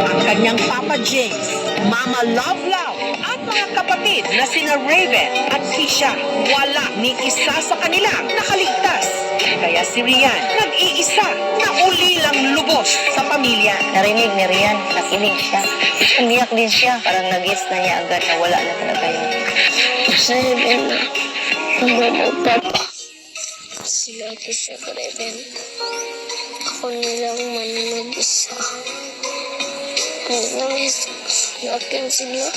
Ang kanyang Papa James, Mama Love Love, at mga kapatid na sina Raven at Kisha, wala ni isa sa kanilang nakaligtas. Kaya si Rian, nag-iisa na ulilang lubos sa pamilya. Narinig ni Rian, nakinig siya. Umiyak din siya, parang nag-gets na niya agad na wala na talaga yun. Masaya din na hanggang magpapa. Sila ito siya ko rin. Ako nilang man mag-isa. Nangis sa akin sila.